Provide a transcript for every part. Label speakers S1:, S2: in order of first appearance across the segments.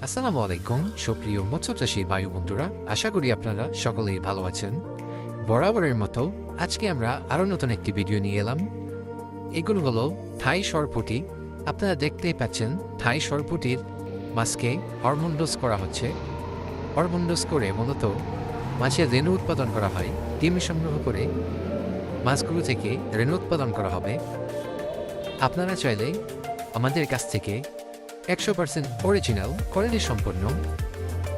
S1: আসসালামু আলাইকুম সুপ্রিয় মৎস্যচাষী ভাই বন্ধুরা, আশা করি আপনারা সকলেই ভালো আছেন। বরাবরের মতো আজকে আমরা আরও নতুন একটি ভিডিও নিয়ে এলাম। এগুলো হলো থাই সরপুঁটি। আপনারা দেখতেই পাচ্ছেন থাই সরপুঁটির মাছকে হরমোন ডোজ করা হচ্ছে। হরমোন ডোজ করে মূলত মাছের রেণু উৎপাদন করা হয়। ডিম সংগ্রহ করে মাছগুলো থেকে রেণু উৎপাদন করা হবে। আপনারা চাইলে আমাদের কাছ থেকে 100% অরিজিনাল কোয়ালিটি সম্পন্ন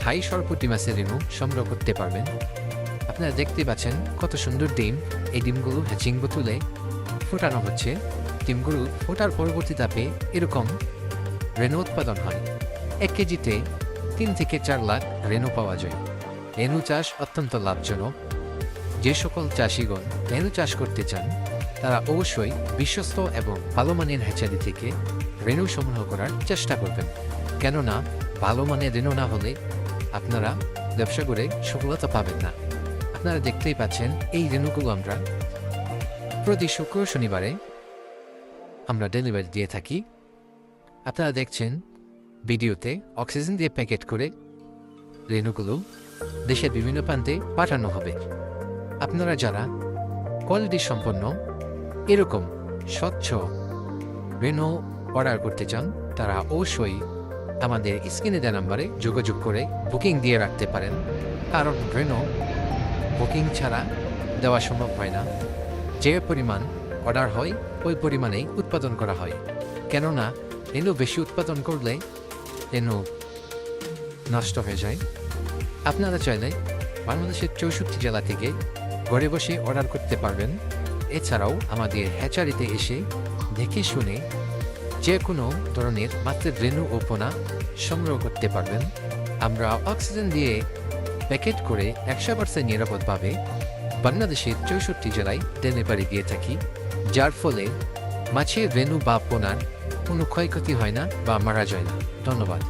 S1: থাই সরপুঁটি মাছের রেণু সংগ্রহ করতে পারবেন। আপনারা দেখতে পাচ্ছেন কত সুন্দর ডিম। এই ডিমগুলো হ্যাচিং বোতলে ফোটানো হচ্ছে। ডিমগুলো ফোটার পরবর্তী ধাপে এরকম রেণু উৎপাদন হয়। 1 কেজিতে 3 থেকে 4 লাখ রেণু পাওয়া যায়। রেণু চাষ অত্যন্ত লাভজনক। যে সকল চাষিগণ রেণু চাষ করতে চান তারা অবশ্যই বিশ্বস্ত এবং ভালো মানের হ্যাচারি থেকে রেণু সংগ্রহ করার চেষ্টা করবেন। কেননা ভালো মানের রেণু না হলে আপনারা ব্যবসা করে সফলতা পাবেন না। আপনারা দেখতেই পাচ্ছেন এই রেণুগুলো আমরা প্রতি শুক্র শনিবারে আমরা ডেলিভারি দিয়ে থাকি। আপনারা দেখছেন ভিডিওতে অক্সিজেন দিয়ে প্যাকেট করে রেণুগুলো দেশের বিভিন্ন প্রান্তে পাঠানো হবে। আপনারা যারা কোয়ালিটি সম্পন্ন এরকম স্বচ্ছ রেণু অর্ডার করতে চান তারা অবশ্যই আমাদের স্ক্রিনে দেওয়া নাম্বারে যোগাযোগ করে বুকিং দিয়ে রাখতে পারেন। কারণ রেণু বুকিং ছাড়া দেওয়া সম্ভব হয় না। যে পরিমাণ অর্ডার হয় ওই পরিমাণেই উৎপাদন করা হয়। কেননা রেণু বেশি উৎপাদন করলে রেণু নষ্ট হয়ে যায়। আপনারা চাইলে বাংলাদেশের 64 জেলা থেকে ঘরে বসে অর্ডার করতে পারবেন। এছাড়াও আমাদের হ্যাচারিতে এসে দেখে শুনে যে কোনো ধরনের মাছের রেণু ও পোনা সংগ্রহ করতে পারবেন। আমরা অক্সিজেন দিয়ে প্যাকেট করে 100% নিরাপদভাবে বাংলাদেশের 64 জেলায় ডেলিভারি দিয়ে থাকি, যার ফলে মাছের রেণু বা পোনার কোনো ক্ষয়ক্ষতি হয় না বা মারা যায় না। ধন্যবাদ।